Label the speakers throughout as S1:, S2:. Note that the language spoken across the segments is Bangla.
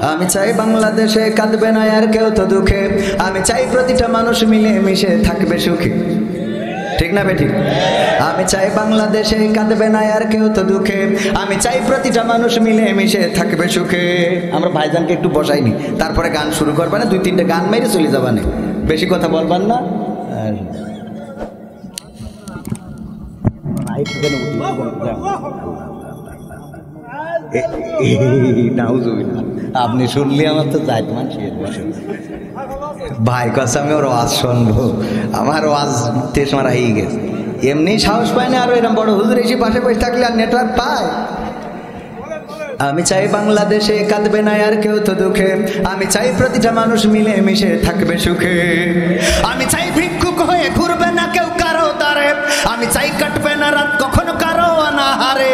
S1: আমি চাই বাংলাদেশে কাঁদবে না আর কেউ তো দুঃখে, আমি চাই প্রতিটা মানুষ মিলে মিশে থাকবে সুখে। ঠিক না বেঠিক? আমি চাই বাংলাদেশে কাঁদবে না আর কেউ তো দুঃখে, আমি চাই প্রতিটা মানুষ মিলে মিশে থাকবে সুখে। আমরা ভাইজানকে একটু বসাইনি, তারপরে গান শুরু করবে না, 2-3টে গান মেরে চলে যাবা না, বেশি কথা বলবার না। আপনি শুনলে আমার তো যাই ভাই কাছে আমি ওর ওয়াজ শুনবো, আমার ওয়াজ তেজ মারা হয়ে গেছে। এমনি সাহস পায় না, আর এরকম বড় হুজুর এসে পাশে বসে থাকলে আর নেটওয়ার্ক পায়। আমি চাই বাংলাদেশে কাঁদবে না আর কেউ তো দুঃখে, আমি চাই প্রতিটা মানুষ মিলে মিশে থাকবে সুখে। আমি চাই ভিক্ষুক হয়ে ঘুরবে না কেউ কারো দ্বারে, আমি চাই কাটবে না রাত কখনো কারো অনাহারে।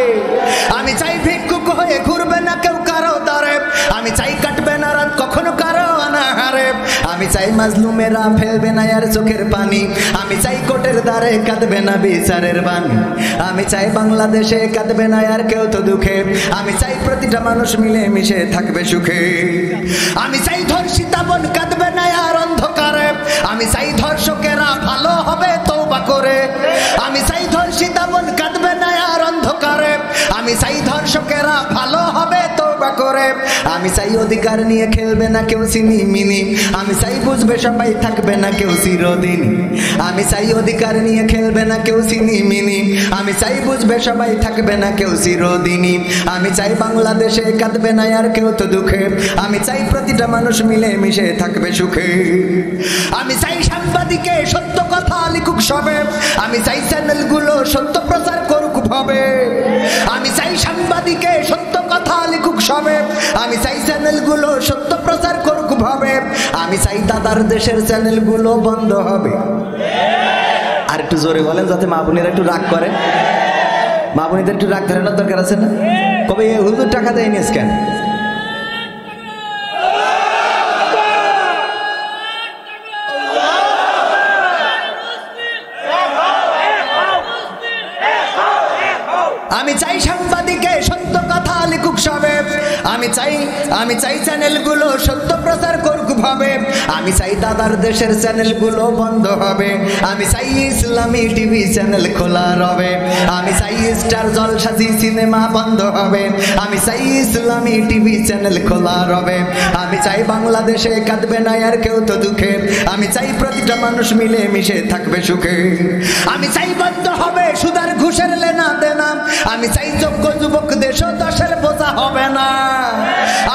S1: আমি চাই ভিক্ষুক হয়ে ঘুরবে না কেউ কারো দ্বারে, আমি চাই কাটবে না রাত কখনো কারো অনাহারে। আমি চাই মাজলুমেরা ফেলবে না আর চোখের পানি, আমি চাই কোটের দ্বারে কাঁদবে না বিচারের বাণী। আমি চাই বাংলাদেশে কাঁদবে না আর কেউ তো দুঃখে, আমি চাই প্রতিটা মানুষ মিলে মিশে থাকবে সুখে। আমি চাই ধর্ষিতা বোন কাঁদবে না আর অন্ধকারে, আমি চাই ধর্ষকেরা ভালো হবে তওবা করে। আমি চাই ধর্ষিতা বোন কাঁদবে না আর অন্ধকারে, আমি চাই ধর্ষকেরা ভালো হবে তওবা করে। আমি চাই অধিকার নিয়ে খেলবে না কেউ চিনি মিনি, আমি চাই বুঝবে সবাই থাকবে না কেউ চিরদিন। আমি চাই অধিকার নিয়ে খেলবে না কেউ চিনি মিনি, আমি চাই বুঝবে সবাই থাকবে না কেউ চিরদিনই। আমি চাই বাংলাদেশে কাঁদবে না আর কেউ তো দুঃখে, আমি চাই প্রতিটা মানুষ মিলে মিশে থাকবে সুখে। আমি চাই সাংবাদিকে সত্য কথা লিখুক সবে, আমি চাই চ্যানেলগুলো সত্য প্রচার করুক ভাবে। আমি চাই সাংবাদিকে সত্য কথা লিখুক সবে, আমি চাই চ্যানেলগুলো সত্য প্রচার করুক ভাবে। আমি চাই দাদার দেশের চ্যানেলগুলো বন্ধ হবে। আর একটু জোরে বলেন যাতে মা বোনেরা একটু রাগ করে, মা বোনেদের একটু রাগ ধরানোর দরকার আছে না? কবে হুজুর টাকা দেয়নি কেন? আমি চাই সাংবাদিকে সত্য কথা লিখুক সবে, আমি চাই চ্যানেলগুলো সত্য প্রচার করুক ভাবে। আমি চাই দাদার দেশের চ্যানেলগুলো বন্ধ হবে, আমি চাই ইসলামী টিভি চ্যানেল খোলা রবে। আমি চাই স্টার জলসাজি সিনেমা বন্ধ হবে, আমি চাই ইসলামী টিভি চ্যানেল খোলা রবে। আমি চাই বাংলাদেশে কাঁদবে না আর কেউ তো দুঃখে, আমি চাই প্রতিটা মানুষ মিলে মিশে থাকবে সুখে। আমি চাই বন্ধ হবে সুদার ঘুষের লেনা দেনা, আমি চাই যোগ্য যুবক দেশ দশের বোঝা হবে না।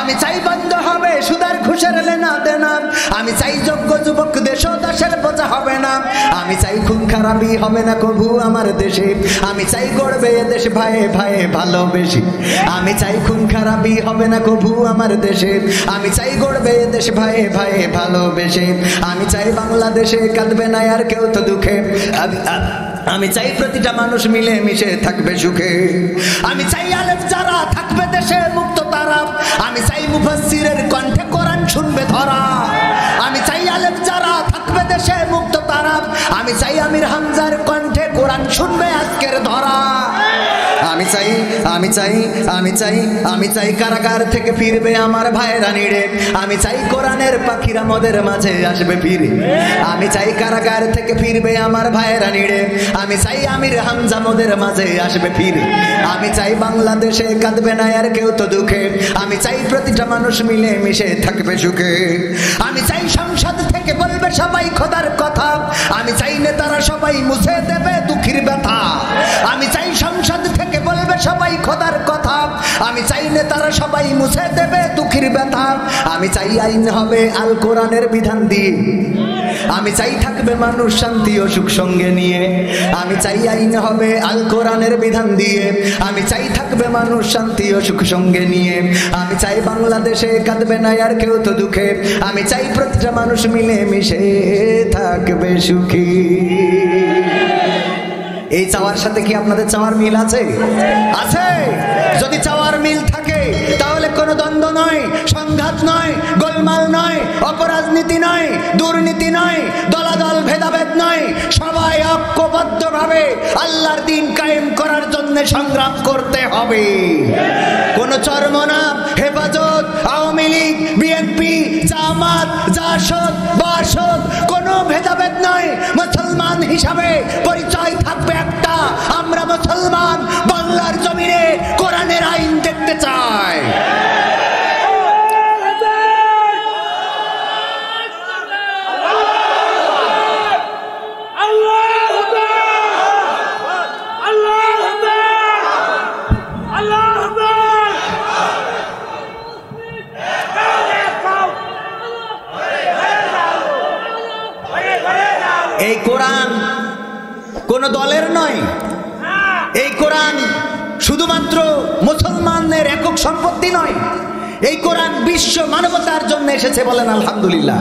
S1: আমি চাই বন্ধ হবে সুদার ঘুষের লেনা দেনা, আমি চাই যোগ্য যুবক দেশ দশের বোঝা হবে না। আমি চাই খুন খারাপি হবে না কবু আমার দেশে, আমি চাই গড়বে দেশ ভাইয়ে ভাইয়ে ভালোবেসে। আমি চাই খুন খারাপি হবে না কবু আমার দেশে, আমি চাই গড়বে দেশ ভাইয়ে ভাইয়ে ভালোবেসে। আমি চাই বাংলাদেশে কাঁদবে না আর কেউ তো দুঃখে, আমি চাই প্রতিটা মানুষ মিলে মিশে থাকবে সুখে। আমি চাই আলেম যারা থাকবে দেশে মুক্ত তারা, আমি চাই মুফাসসিরের কণ্ঠে কোরআন শুনবে ধরা। আমি চাই আলেম যারা থাকবে দেশে মুক্ত তারা, আমি চাই আমির হামজার কণ্ঠে কোরআন শুনবে আজকের ধরা। আমি চাই আমি চাই আমি চাই আমি চাই কারাগার থেকে ফিরবে আমার ভাইরা নিড়ে, আমি চাই কোরআনের পাখিরা মোদের মাঝে আসবে ফিরে। আমি চাই কারাগার থেকে ফিরবে আমার ভাইরা নিড়ে, আমি চাই আমির হামজা মোদের মাঝে আসবে ফিরে। আমি চাই বাংলাদেশে কাঁদবে না আর কেউ তো দুঃখে, আমি চাই প্রতিটা মানুষ মিলে মিশে থাকবে সুখে। আমি চাই সংসদ থেকে বলবে সবাই খোদার কথা, আমি চাই নেতারা সবাই মুছে দেবে দুঃখীর ব্যথা। আমি চাই সংসদ থেকে বলবে সবাই খোদার কথা, আমি চাই নেতারা সবাই মুছে দেবে দুঃখীর ব্যথা। আমি চাই আইন হবে আল কোরআনের বিধান দিয়ে, আমি চাই থাকবে মানুষ শান্তি ও সুখ সঙ্গে নিয়ে। আমি চাই আইন হবে আল কোরআনের বিধান দিয়ে, আমি চাই থাকবে মানুষ শান্তি ও সুখ সঙ্গে নিয়ে। আমি চাই বাংলাদেশে কাঁদবে না আর কেউ তো দুঃখে, আমি চাই প্রতিটা মানুষ মিলে মিশে থাকবে সুখী। এই চাওয়ার সাথে কি আপনাদের চাওয়ার মিল আছে? আছে? যদি চাওয়ার মিল থাকে তাহলে কোনো দ্বন্দ্ব নয়, সংঘাত নয়, গোলমাল নয়, অপরাজনীতি নয়, দুর্নীতি নয়, দলাদল ভেদাভেদ নয়, সবাই ঐক্যবদ্ধভাবে আল্লাহর দ্বীন কায়েম করার জন্য সংগ্রাম করতে হবে। কোন চরমনাম, হেফাজত, আওয়ামী লীগ, জামাত জাসদ বাসদ কোনো ভেদাভেদ নয়, মুসলমান হিসাবে পরিচয় থাকবে একটা, আমরা মুসলমান বাংলার জমিনে কোরআনের আইন দেখতে চাই। এই কোরআন কোন দলের নয়, এই কোরআন শুধুমাত্র মুসলমানদের একক সম্পত্তি নয়, এই কোরআন বিশ্ব মানবতার জন্য এসেছে, বলেন আলহামদুলিল্লাহ।